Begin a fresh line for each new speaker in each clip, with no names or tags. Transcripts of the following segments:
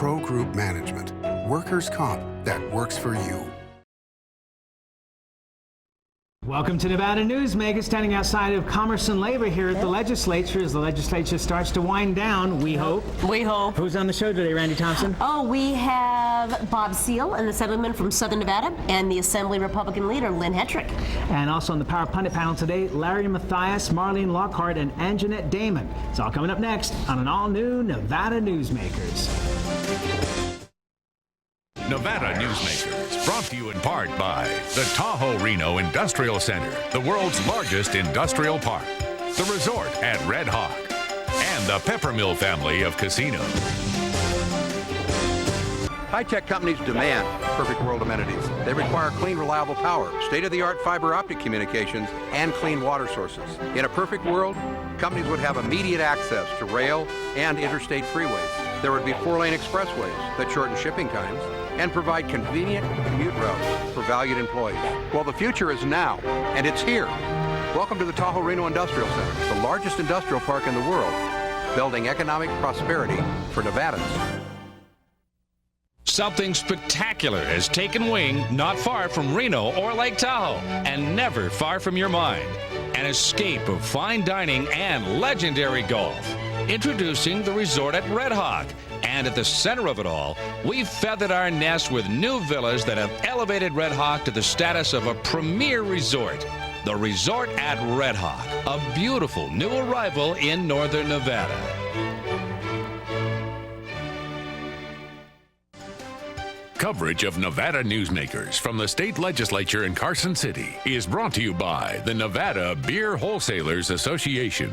Pro Group Management. Workers' comp that works for you.
Welcome to Nevada Newsmakers, standing outside of Commerce and Labor here at the legislature as the legislature starts to wind down, we hope.
We hope.
Who's on the show today, Randi Thompson?
Oh, we have Bob Seale, an Assemblyman from Southern Nevada, and the Assembly Republican leader, Lynn Hettrick.
And also on the Power Pundit panel today, Larry Matheis, Marlene, Lockard, and Anjeanette Damon. It's all coming up next on an all-new Nevada Newsmakers.
Nevada Newsmakers, brought to you in part by the Tahoe Reno Industrial Center, the world's largest industrial park, the resort at Red Hawk, and the Peppermill family of casinos.
High-tech companies demand perfect world amenities. They require clean, reliable power, state-of-the-art fiber optic communications, and clean water sources. In a perfect world, companies would have immediate access to rail and interstate freeways. There would be 4-lane expressways that shorten shipping times and provide convenient commute routes for valued employees. Well, the future is now, and it's here. Welcome to the Tahoe Reno Industrial Center, the largest industrial park in the world, building economic prosperity for Nevadans.
Something spectacular has taken wing not far from Reno or Lake Tahoe, and never far from your mind. An escape of fine dining and legendary golf. Introducing the resort at Red Hawk. And at the center of it all, we've feathered our nest with new villas that have elevated Red Hawk to the status of a premier resort. The resort at Red Hawk, a beautiful new arrival in northern Nevada.
Coverage of Nevada Newsmakers from the state legislature in Carson City is brought to you by the Nevada Beer Wholesalers Association.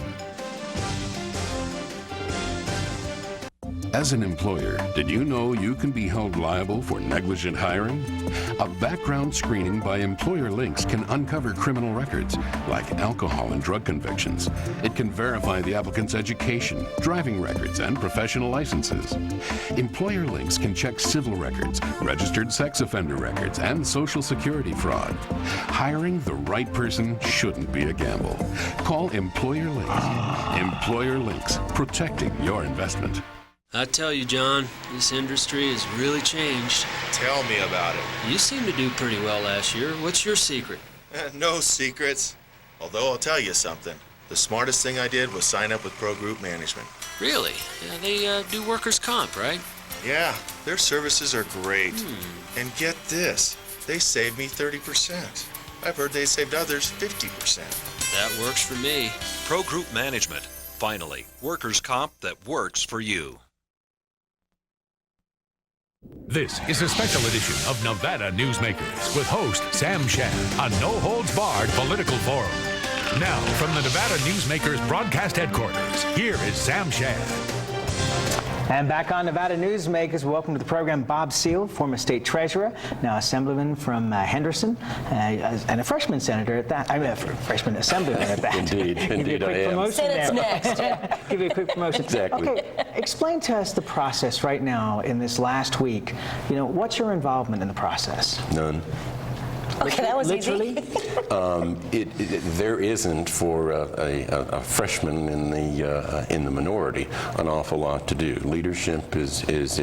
As an employer, did you know you can be held liable for negligent hiring? A background screening by Employer Links can uncover criminal records, like alcohol and drug convictions. It can verify the applicant's education, driving records, and professional licenses. Employer Links can check civil records, registered sex offender records, and Social Security fraud. Hiring the right person shouldn't be a gamble. Call Employer Links. Employer Links, protecting your investment.
I tell you, John, this industry has really changed.
Tell me about it.
You seem to do pretty well last year. What's your secret?
No secrets. Although I'll tell you something. The smartest thing I did was sign up with Pro Group Management.
Really? Yeah, they do workers' comp, right?
Yeah, their services are great. And get this, they saved me 30%. I've heard they saved others 50%.
That works for me.
Pro Group Management. Finally, workers' comp that works for you.
This is a special edition of Nevada Newsmakers with host Sam Shad, a no-holds-barred political forum. Now, from the Nevada Newsmakers broadcast headquarters, here is Sam Shad.
And back on Nevada Newsmakers, welcome to the program, Bob Seale, former state treasurer, now Assemblyman from Henderson, and a freshman senator at that. I mean, a freshman Assemblyman at that.
Indeed, indeed I am.
Senate's next.
Give you a quick promotion.
Exactly.
Okay, explain to us the process right now in this last week. You know, what's your involvement in the process?
None.
Okay, that was
literally?
easy.
There isn't for a freshman in the minority an awful lot to do. Leadership is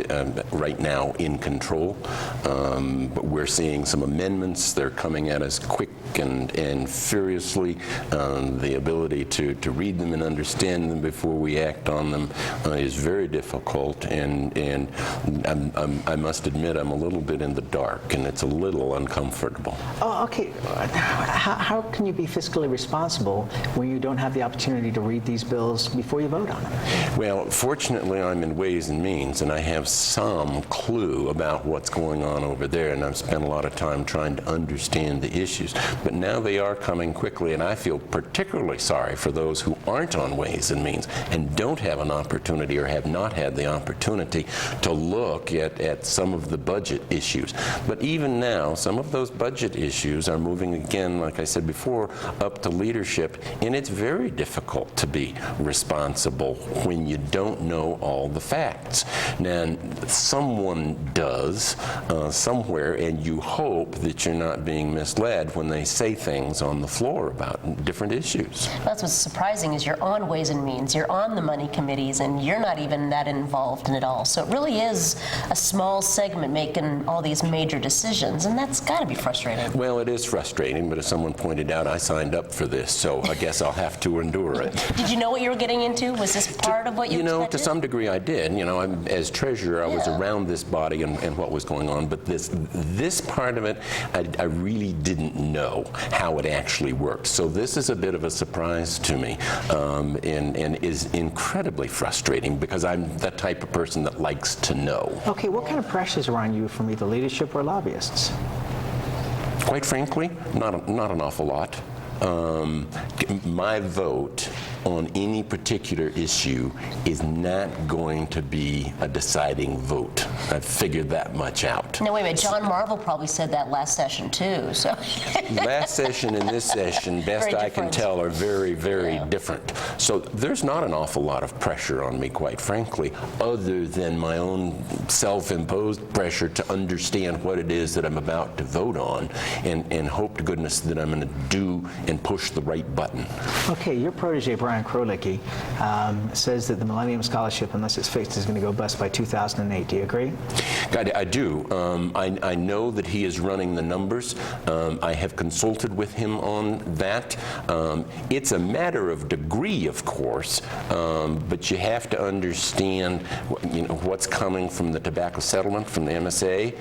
right now in control, but we're seeing some amendments. They're coming at us quick and furiously. The ability to read them and understand them before we act on them is very difficult, and I must admit I'm a little bit in the dark, and it's a little uncomfortable.
Oh, okay. How can you be fiscally responsible when you don't have the opportunity to read these bills before you vote on them?
Well, fortunately, I'm in Ways and Means, and I have some clue about what's going on over there, and I've spent a lot of time trying to understand the issues. But now they are coming quickly, and I feel particularly sorry for those who aren't on Ways and Means and don't have an opportunity or have not had the opportunity to look at some of the budget issues. But even now, some of those budget oversight issues are moving again, like I said before, up to leadership, and it's very difficult to be responsible when you don't know all the facts. Now, someone does somewhere, and you hope that you're not being misled when they say things on the floor about different issues.
That's what's surprising is you're on Ways and Means, you're on the money committees, and you're not even that involved in it all. So it really is a small segment making all these major decisions, and that's got to be frustrating.
Well, it is frustrating, but as someone pointed out, I signed up for this, so I guess I'll have to endure it.
Did you know what you were getting into? Was this part of what you expected?
To some degree I did. As treasurer, I was around this body and what was going on, but this part of it, I really didn't know how it actually worked. So this is a bit of a surprise to me, and is incredibly frustrating because I'm the type of person that likes to know.
Okay, what kind of pressures are on you from either leadership or lobbyists?
Quite frankly, not an awful lot. My vote on any particular issue is not going to be a deciding vote. I've figured that much out.
No, wait a minute. John Marvel probably said that last session, too. So
last session and this session, best I can tell, are very, very different. So there's not an awful lot of pressure on me, quite frankly, other than my own self-imposed pressure to understand what it is that I'm about to vote on and hope to goodness that I'm going to do and push the right button.
Okay, your protege, Brian Krolicki, says that the Millennium Scholarship, unless it's fixed, is going to go bust by 2008. Do you agree?
I do. I know that he is running the numbers. I have consulted with him on that. It's a matter of degree, of course, but you have to understand what's coming from the tobacco settlement, from the MSA,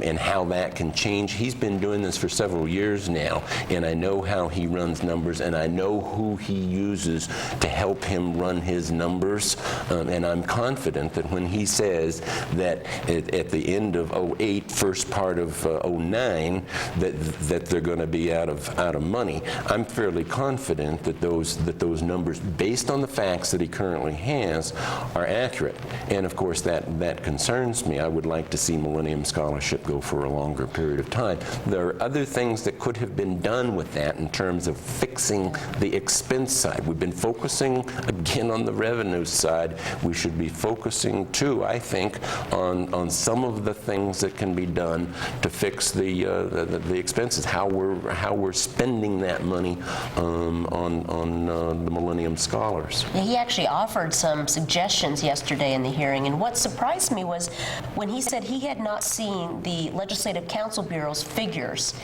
and how that can change. He's been doing this for several years now, and I know how he runs numbers, and I know who he uses to help him run his numbers, and I'm confident that when he says that at the end of 08, first part of 09, that they're going to be out of money, I'm fairly confident that those numbers, based on the facts that he currently has, are accurate. And of course that concerns me. I would like to see Millennium Scholarship go for a longer period of time. There are other things that could have been done with that in terms of fixing the expense side. We've been focusing again on the revenue side. We should be focusing too, I think, on some of the things that can be done to fix the expenses. How we're spending that money on the Millennium Scholars.
Yeah, he actually offered some suggestions yesterday in the hearing, and what surprised me was when he said he had not seen the Legislative Council Bureau's figures.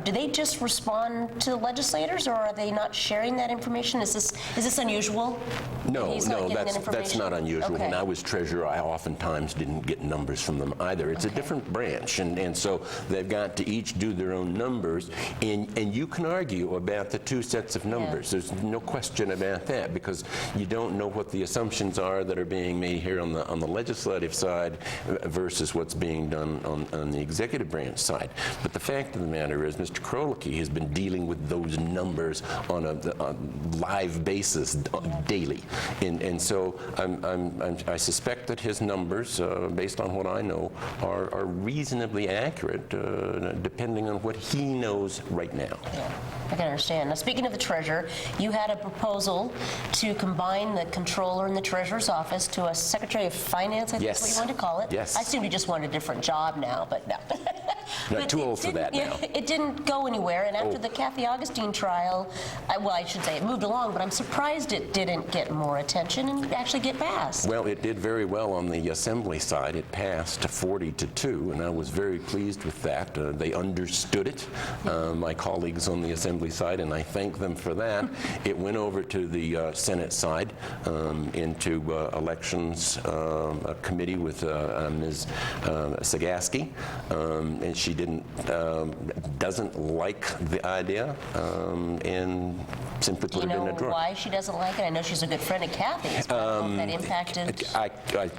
Do they just respond to legislators, or are they not sharing that information? Is this unusual?
No, that's not unusual. Okay. When I was treasurer, I oftentimes didn't get numbers from them either. It's a different branch, and so they've got to each do their own numbers, and you can argue about the two sets of numbers. There's no question about that, because you don't know what the assumptions are that are being made here on the legislative side versus what's being done on the executive branch side. But the fact of the matter is, Mr. Krolicki has been dealing with those numbers on a live basis daily, and so I suspect that his numbers, based on what I know, are reasonably accurate, depending on what he knows right now.
Yeah, I can understand. Now, speaking of the treasurer, you had a proposal to combine the comptroller and the treasurer's office to a secretary of finance, I think that's what you wanted to call it.
Yes.
I assume you just wanted a different job now, but no.
Not too old for that now.
It didn't go anywhere, and after the Kathy Augustine trial, I should say it moved along, but I'm surprised it didn't get more attention and actually get passed.
Well, it did very well on the Assembly side. It passed 40-2, and I was very pleased with that. They understood it, my colleagues on the Assembly side, and I thank them for that. It went over to the Senate side, into Elections Committee with Ms. Sagaski, and she doesn't like the idea, and simply put it in a drawer.
Do you know why she doesn't like it? I know she's a good friend of Kathy's, but I don't know if that impacted.
I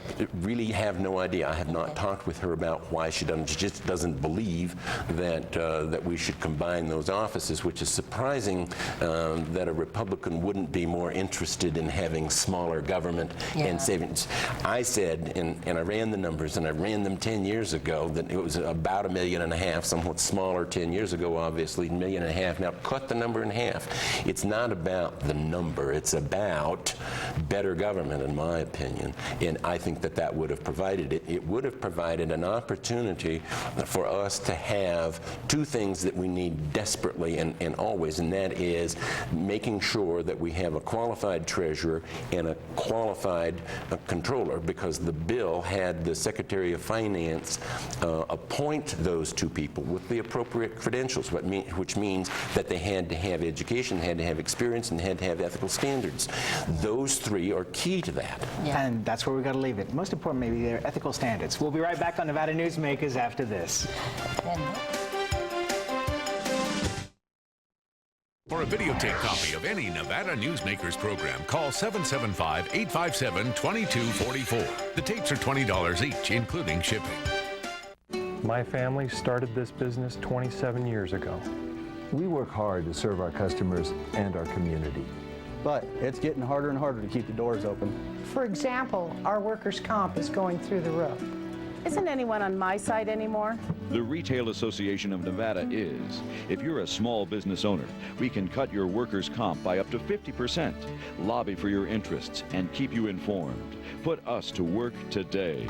really have no idea. I have not talked with her about why she doesn't. She just doesn't believe that we should combine those offices, which is surprising that a Republican wouldn't be more interested in having smaller government and savings. I said, and I ran the numbers, and I ran them 10 years ago, that it was about $1.5 million $1.5 million, somewhat smaller 10 years ago, obviously, $1.5 million. Now cut the number in half. It's not about the number, it's about better government, in my opinion. And I think that that would have provided it. It would have provided an opportunity for us to have two things that we need desperately and always, and that is making sure that we have a qualified treasurer and a qualified controller, because the bill had the Secretary of Finance appoint those two people with the appropriate credentials, which means that they had to have education, had to have experience, and had to have ethical standards. Those three are key to that.
Yeah. And that's where we've got to leave it. Most important, maybe, their ethical standards. We'll be right back on Nevada Newsmakers after this.
For a videotape copy of any Nevada Newsmakers program, call 775-857-2244. The tapes are $20 each, including shipping.
My family started this business 27 years ago.
We work hard to serve our customers and our community. But it's getting harder and harder to keep the doors open.
For example, our workers' comp is going through the roof. Isn't anyone on my side anymore?
The Retail Association of Nevada is. If you're a small business owner, we can cut your workers' comp by up to 50%, lobby for your interests, and keep you informed. Put us to work today.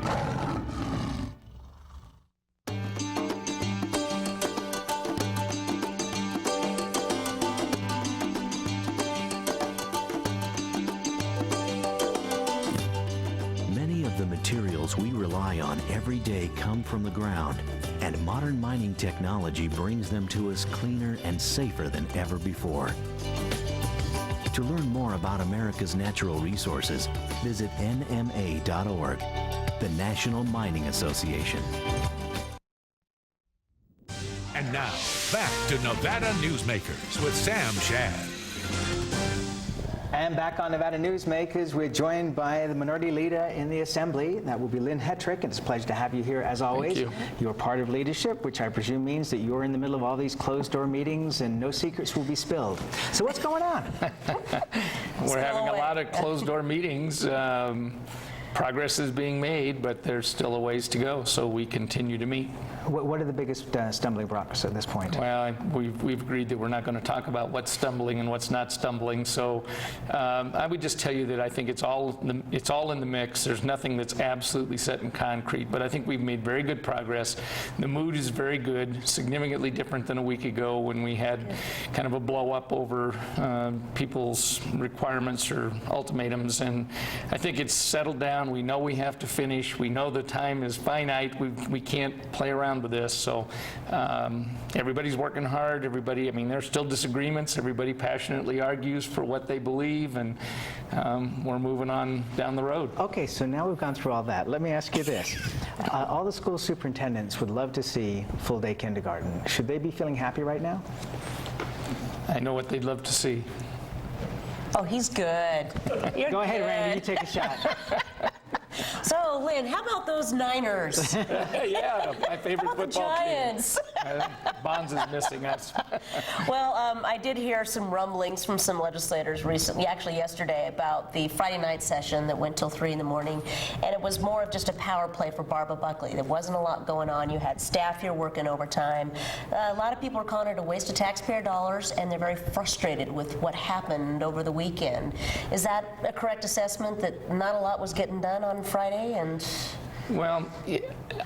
Materials we rely on every day come from the ground, and modern mining technology brings them to us cleaner and safer than ever before. To learn more about America's natural resources, visit nma.org, the National Mining Association.
And now, back to Nevada Newsmakers with Sam Shad.
And back on Nevada Newsmakers, we're joined by the minority leader in the Assembly. That will be Lynn Hettrick, and it's a pleasure to have you here as always.
Thank you.
You're part of leadership, which I presume means that you're in the middle of all these closed-door meetings and no secrets will be spilled. So what's going on?
We're having a lot of closed-door meetings. Progress is being made, but there's still a ways to go, so we continue to meet.
What are the biggest stumbling blocks at this point?
Well, we've agreed that we're not going to talk about what's stumbling and what's not stumbling. So I would just tell you that I think it's all in the mix. There's nothing that's absolutely set in concrete, but I think we've made very good progress. The mood is very good, significantly different than a week ago when we had kind of a blow up over people's requirements or ultimatums, and I think it's settled down. We know we have to finish. We know the time is finite. We can't play around with this. So everybody's working hard. Everybody, I mean, there's still disagreements. Everybody passionately argues for what they believe, and we're moving on down the road.
Okay, so now we've gone through all that. Let me ask you this. All the school superintendents would love to see full-day kindergarten. Should they be feeling happy right now?
I know what they'd love to see.
Oh, he's good.
Go ahead, Randy, you take a shot.
So, Lynn, how about those Niners?
Yeah, my favorite
how about
football
the Giants?
team. Bonds is missing us.
Well, I did hear some rumblings from some legislators recently, actually yesterday, about the Friday night session that went till 3 in the morning, and it was more of just a power play for Barbara Buckley. There wasn't a lot going on. You had staff here working overtime. A lot of people are calling it a waste of taxpayer dollars, and they're very frustrated with what happened over the weekend. Is that a correct assessment, that not a lot was getting done on Friday? And
well,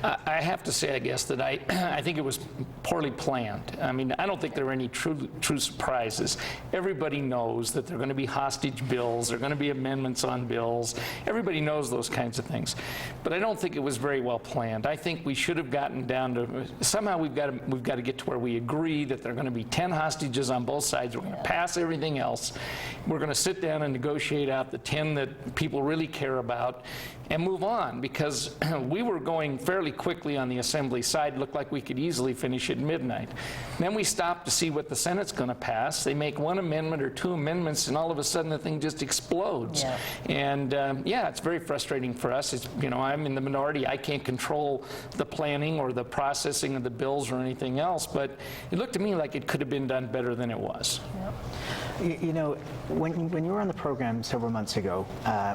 I have to say, I guess, that I think it was poorly planned. I mean, I don't think there are any true surprises. Everybody knows that there are going to be hostage bills, there are going to be amendments on bills. Everybody knows those kinds of things. But I don't think it was very well planned. I think we should have gotten down to, somehow we've got to get to where we agree that there are going to be 10 hostages on both sides. We're going to pass everything else. We're going to sit down and negotiate out the 10 that people really care about and move on, because we were going fairly quickly on the Assembly side. Looked like we could easily finish at midnight. Then we stopped to see what the Senate's going to pass. They make one amendment or two amendments, and all of a sudden the thing just explodes. Yeah. And yeah, it's very frustrating for us. It's, you know, I'm in the minority. I can't control the planning or the processing of the bills or anything else, but it looked to me like it could have been done better than it was.
Yep. You know, when you were on the program several months ago,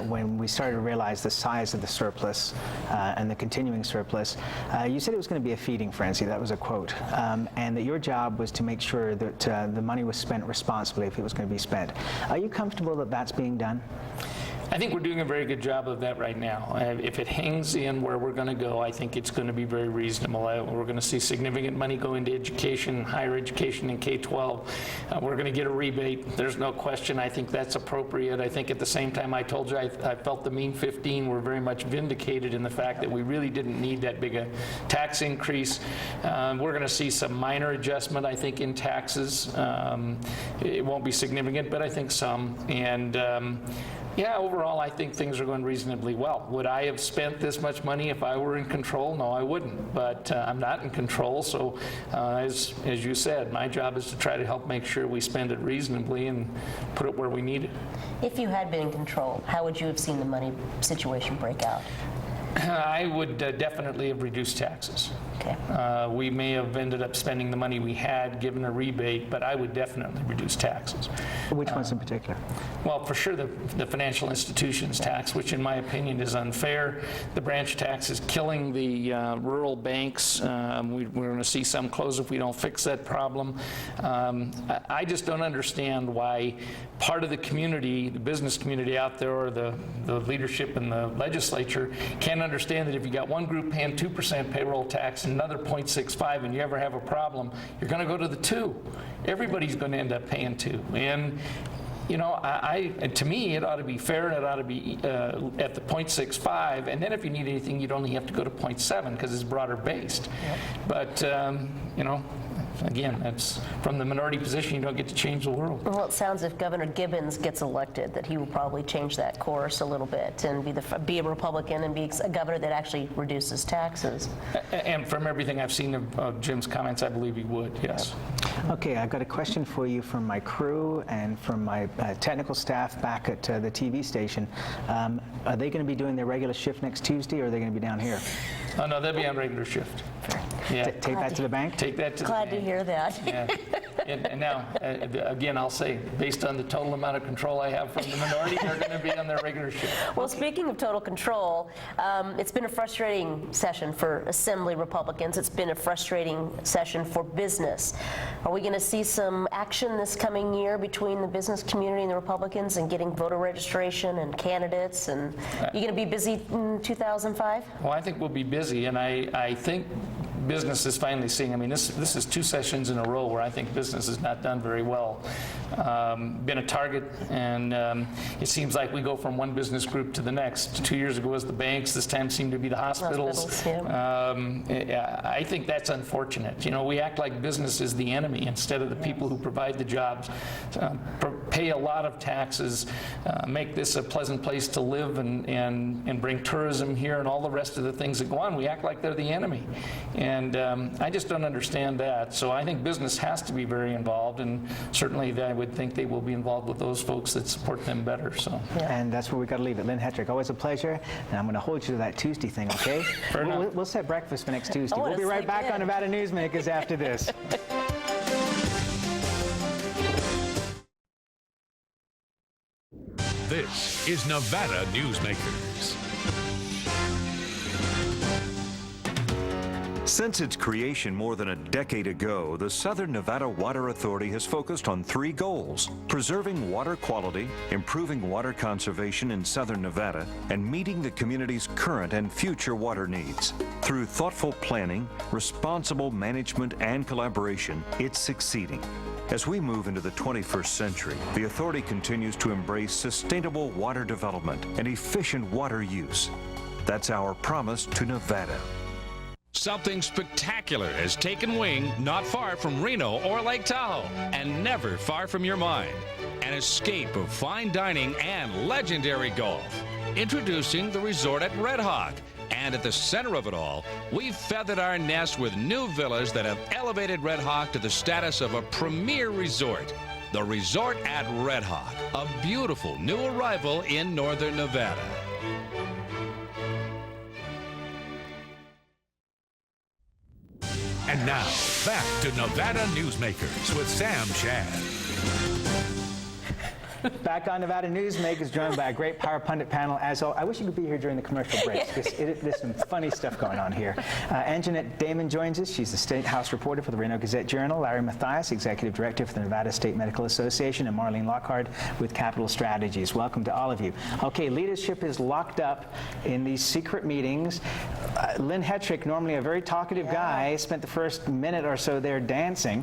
when we started to realize the size of the surplus and the continuing surplus, you said it was going to be a feeding frenzy. That was a quote. And that your job was to make sure that the money was spent responsibly if it was going to be spent. Are you comfortable that that's being done?
I think we're doing a very good job of that right now. If it hangs in where we're going to go, I think it's going to be very reasonable. We're going to see significant money go into education, higher education, and K-12. We're going to get a rebate. There's no question. I think that's appropriate. I think at the same time, I told you I felt the mean 15 were very much vindicated in the fact that we really didn't need that big a tax increase. We're going to see some minor adjustment, I think, in taxes. It won't be significant, but I think some. And yeah, overall, I think things are going reasonably well. Would I have spent this much money if I were in control? No, I wouldn't. But I'm not in control, so as you said, my job is to try to help make sure we spend it reasonably and put it where we need it.
If you had been in control, how would you have seen the money situation break out?
I would definitely have reduced taxes.
Okay.
We may have ended up spending the money we had, given a rebate, but I would definitely reduce taxes.
Which ones in particular?
Well, for sure the financial institutions tax, which in my opinion is unfair. The branch tax is killing the rural banks. We're going to see some close if we don't fix that problem. I just don't understand why part of the community, the business community out there, or the leadership in the legislature can't understand that if you got one group paying 2% payroll tax and another 0.65 and you ever have a problem, you're going to go to the 2. Everybody's going to end up paying 2. And you know, to me, it ought to be fair, and it ought to be at the 0.65, and then if you need anything, you'd only have to go to 0.7 because it's broader based. Yep. But, you know, again, that's from the minority position, you don't get to change the world.
Well, it sounds if Governor Gibbons gets elected that he will probably change that course a little bit and be a Republican and be a governor that actually reduces taxes.
And from everything I've seen of Jim's comments, I believe he would, yes.
Okay, I've got a question for you from my crew and from my technical staff back at the TV station. Are they going to be doing their regular shift next Tuesday, or are they going to be down here?
Oh, no, they'll be on regular shift. Yeah.
Take that to the bank?
Take that to
Glad
the bank.
to hear that.
Yeah. And now, again, I'll say, based on the total amount of control I have from the minority, they're going to be on their regular shift.
Well, speaking of total control, it's been a frustrating session for Assembly Republicans. It's been a frustrating session for business. Are we going to see some action this coming year between the business community and the Republicans and getting voter registration and candidates? And you going to be busy in 2005?
Well, I think we'll be busy, and I think business is finally seeing, I mean, this is 2 sessions in a row where I think business has not done very well. Been a target, and it seems like we go from one business group to the next. 2 years ago was the banks, this time seem to be the hospitals. Yeah. I think that's unfortunate. You know, we act like business is the enemy instead of the people who provide the jobs, pay a lot of taxes, make this a pleasant place to live and bring tourism here and all the rest of the things that go on. We act like they're the enemy. And I just don't understand that. So I think business has to be very involved, and certainly I would think they will be involved with those folks that support them better. So.
Yeah. And that's where we got to leave it. Lynn Hettrick, always a pleasure. And I'm going to hold you to that Tuesday thing, okay? We'll set breakfast for next Tuesday. We'll be right back on Nevada Newsmakers after this.
This is Nevada Newsmakers.
Since its creation more than a decade ago, the Southern Nevada Water Authority has focused on 3 goals: preserving water quality, improving water conservation in Southern Nevada, and meeting the community's current and future water needs. Through thoughtful planning, responsible management, and collaboration, it's succeeding. As we move into the 21st century, the authority continues to embrace sustainable water development and efficient water use. That's our promise to Nevada.
Something spectacular has taken wing not far from Reno or Lake Tahoe, and never far from your mind. An escape of fine dining and legendary golf. Introducing the resort at Red Hawk. And at the center of it all, we've feathered our nest with new villas that have elevated Red Hawk to the status of a premier resort. The resort at Red Hawk, a beautiful new arrival in northern Nevada.
And now, back to Nevada Newsmakers with Sam Shad.
Back on Nevada Newsmakers, joined by a great Power Pundit panel. As always, I wish you could be here during the commercial breaks, because there's some funny stuff going on here. Anjeanette Damon joins us. She's the State House reporter for the Reno Gazette-Journal. Larry Matheis, Executive Director for the Nevada State Medical Association, and Marlene Lockard with Capital Strategies. Welcome to all of you. Okay, leadership is locked up in these secret meetings. Lynn Hettrick, normally a very talkative guy, spent the first minute or so there dancing.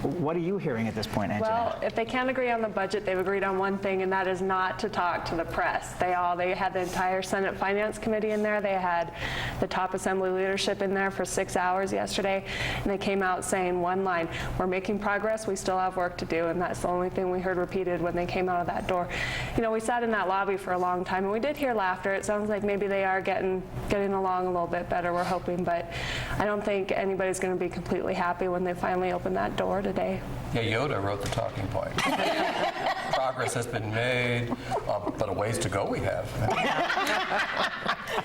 What are you hearing at this point, Anjeanette?
Well, if they can't agree on the budget, they've agreed on one thing, and that is not to talk to the press. They had the entire Senate Finance Committee in there. They had the top Assembly leadership in there for 6 hours yesterday, and they came out saying one line: we're making progress, we still have work to do, and that's the only thing we heard repeated when they came out of that door. You know, we sat in that lobby for a long time, and we did hear laughter. It sounds like maybe they are getting along a little bit better, we're hoping, but I don't think anybody's going to be completely happy when they finally open that door today.
Yeah, Yoda wrote the talking point. Progress has been made, but a ways to go we have.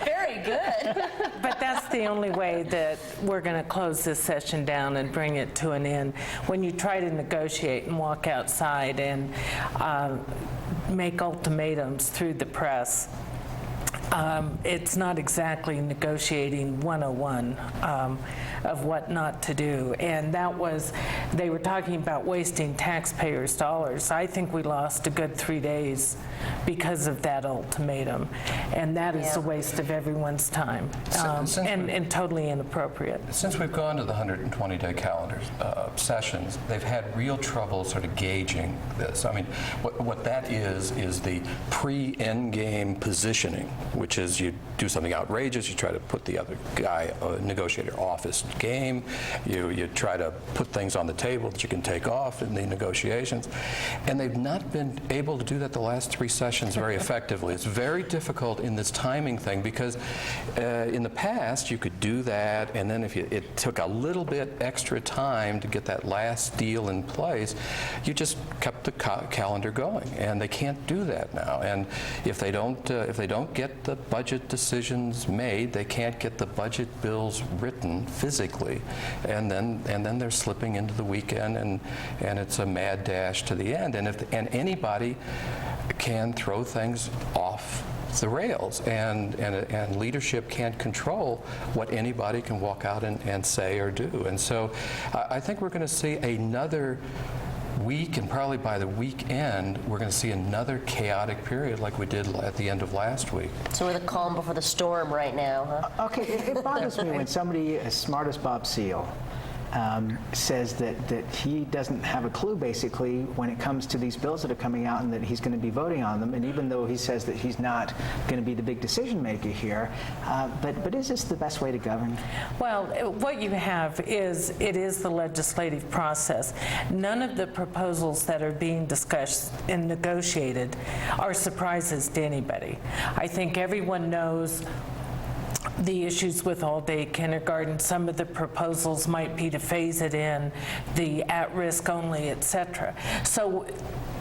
Very good.
But that's the only way that we're going to close this session down and bring it to an end. When you try to negotiate and walk outside and make ultimatums through the press, it's not exactly negotiating 101 of what not to do. And that was, they were talking about wasting taxpayers' dollars. I think we lost a good 3 days because of that ultimatum. And that is a waste of everyone's time and totally inappropriate.
Since we've gone to the 120-day calendar sessions, they've had real trouble sort of gauging this. I mean, what that is the pre-endgame positioning, which is you do something outrageous, you try to put the other guy, negotiator, off his game, you try to put things on the table that you can take off in the negotiations, and they've not been able to do that the last 3 sessions very effectively. It's very difficult in this timing thing because in the past you could do that, and then if it took a little bit extra time to get that last deal in place, you just kept the calendar going, and they can't do that now. And if they don't get the budget decisions made, they can't get the budget bills written physically, and then they're slipping into the weekend, and it's a mad dash to the end. And anybody can throw things off the rails, and leadership can't control what anybody can walk out and say or do. And so I think we're going to see another week, and probably by the weekend, we're going to see another chaotic period like we did at the end of last week.
So we're the calm before the storm right now, huh?
Okay, it bothers me when somebody as smart as Bob Seale says that he doesn't have a clue, basically, when it comes to these bills that are coming out, and that he's going to be voting on them. And even though he says that he's not going to be the big decision maker here, but is this the best way to govern?
Well, what you have is, it is the legislative process. None of the proposals that are being discussed and negotiated are surprises to anybody. I think everyone knows the issues with all-day kindergarten. Some of the proposals might be to phase it in, the at-risk only, etc. So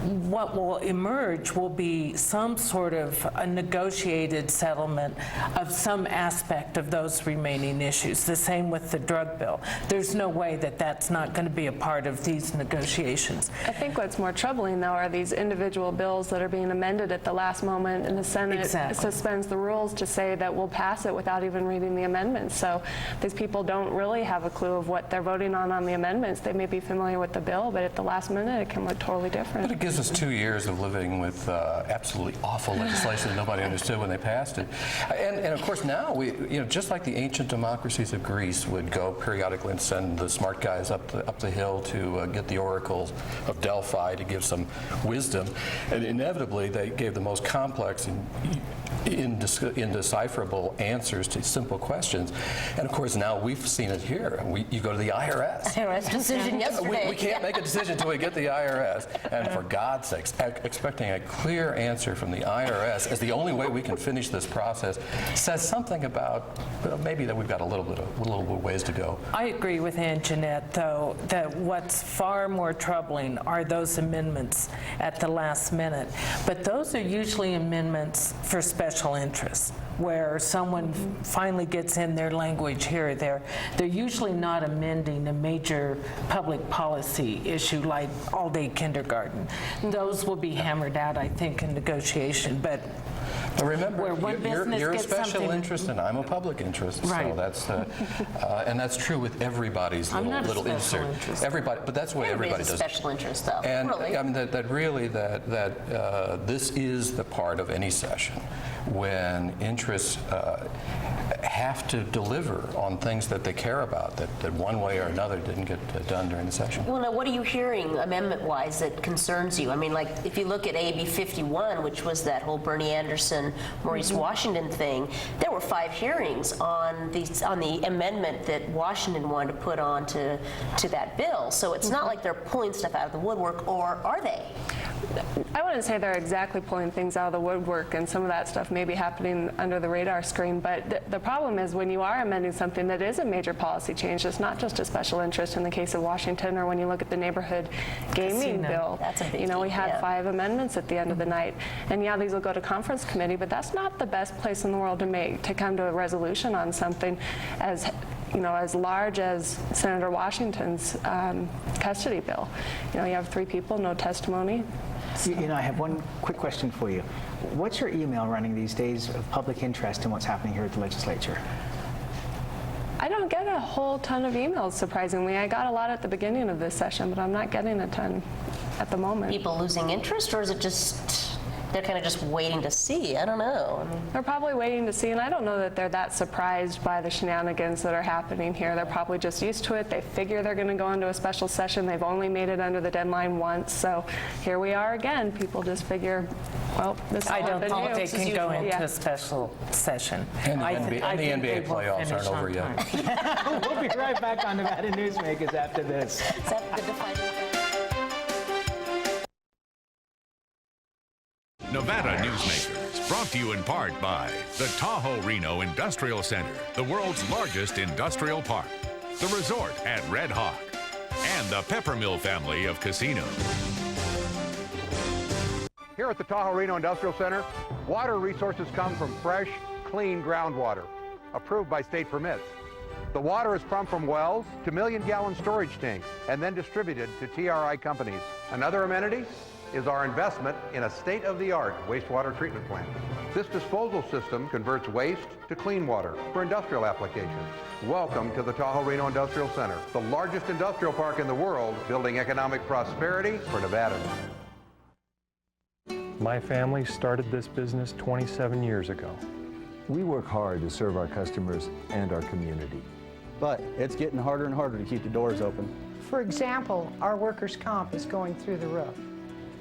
what will emerge will be some sort of a negotiated settlement of some aspect of those remaining issues. The same with the drug bill. There's no way that that's not going to be a part of these negotiations.
I think what's more troubling, though, are these individual bills that are being amended at the last moment, and the Senate suspends the rules to say that we'll pass it without even reading the amendments. So these people don't really have a clue of what they're voting on the amendments. They may be familiar with the bill, but at the last minute it can look totally different.
But it gives us 2 years of living with absolutely awful legislation that nobody understood when they passed it. And of course now, just like the ancient democracies of Greece would go periodically and send the smart guys up the hill to get the oracles of Delphi to give some wisdom, and inevitably they gave the most complex and indecipherable answers to simple questions. And of course now we've seen it here. You go to the IRS.
IRS decision yesterday.
We can't make a decision until we get the IRS. And for God's sakes, expecting a clear answer from the IRS as the only way we can finish this process says something about maybe that we've got a little bit ways to go.
I agree with Anjeanette, though, that what's far more troubling are those amendments at the last minute. But those are usually amendments for special interests. where someone finally gets in their language here or there. They're usually not amending a major public policy issue like all-day kindergarten. Those will be hammered out, I think, in negotiation. But
remember, you're a
gets
special
something-
interest and I'm a public interest.
Right.
So that's, and that's true with everybody's
I'm not a
little
special
insert.
interest.
Everybody, but that's the way everybody
Everybody's a
does.
special interest, though.
And
really.
I mean that this is the part of any session when interests have to deliver on things that they care about that one way or another didn't get done during the session.
Well, now, what are you hearing amendment-wise that concerns you? I mean, like, if you look at AB 51, which was that whole Bernie Anderson, Maurice Washington thing, there were 5 hearings on the amendment that Washington wanted to put on to that bill. So it's not like they're pulling stuff out of the woodwork, or are they?
I wouldn't say they're exactly pulling things out of the woodwork, and some of that stuff may be happening under the radar screen, but the problem is when you are amending something that is a major policy change, it's not just a special interest in the case of Washington, or when you look at the neighborhood gaming bill.
That's a big
we had
deal.
5 amendments at the end of the night, and yeah, these will go to conference committee, but that's not the best place in the world to come to a resolution on something as large as Senator Washington's custody bill. You have 3 people, no testimony.
I have one quick question for you. What's your email running these days of public interest in what's happening here at the legislature?
I don't get a whole ton of emails, surprisingly. I got a lot at the beginning of this session, but I'm not getting a ton at the moment.
People losing interest, or is it just they're kind of just waiting to see? I don't know.
They're probably waiting to see, and I don't know that they're that surprised by the shenanigans that are happening here. They're probably just used to it. They figure they're going to go into a special session. They've only made it under the deadline once, so here we are again. People just figure, well, this is
I don't
what
think they can go into
Yeah.
a special session.
And the
I think
NBA
they will
playoffs
finish
aren't
on
over yet.
time.
We'll be right back on Nevada Newsmakers after this.
Is that the defining?
Nevada Newsmakers, brought to you in part by the Tahoe Reno Industrial Center, the world's largest industrial park, the resort at Red Hawk, and the Peppermill family of casinos.
Here at the Tahoe Reno Industrial Center, water resources come from fresh, clean groundwater, approved by state permits. The water is pumped from wells to million-gallon storage tanks and then distributed to TRI companies. Another amenity is our investment in a state-of-the-art wastewater treatment plant. This disposal system converts waste to clean water for industrial applications. Welcome to the Tahoe Reno Industrial Center, the largest industrial park in the world, building economic prosperity for Nevada.
My family started this business 27 years ago.
We work hard to serve our customers and our community. But it's getting harder and harder to keep the doors open.
For example, our workers' comp is going through the roof.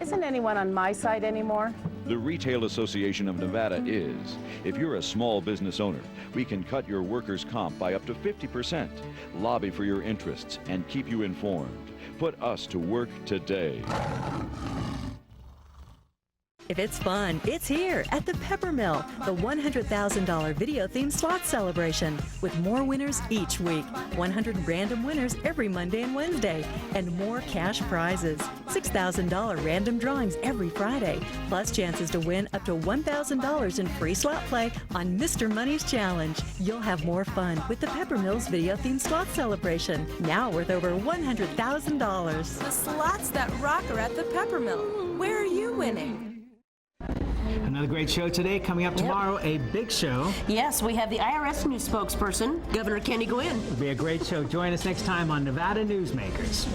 Isn't anyone on my side anymore?
The Retail Association of Nevada is. If you're a small business owner, we can cut your workers' comp by up to 50%, lobby for your interests, and keep you informed. Put us to work today.
If it's fun, it's here at the Peppermill, the $100,000 video-themed slot celebration, with more winners each week, 100 random winners every Monday and Wednesday, and more cash prizes, $6,000 random drawings every Friday, plus chances to win up to $1,000 in free slot play on Mr. Money's Challenge. You'll have more fun with the Peppermill's video-themed slot celebration, now worth over $100,000.
The slots that rock are at the Peppermill. Where are you winning?
Another great show today. Coming up tomorrow, a big show.
Yes, we have the IRS new spokesperson, Governor Kenny Gwynn.
It'll be a great show. Join us next time on Nevada Newsmakers.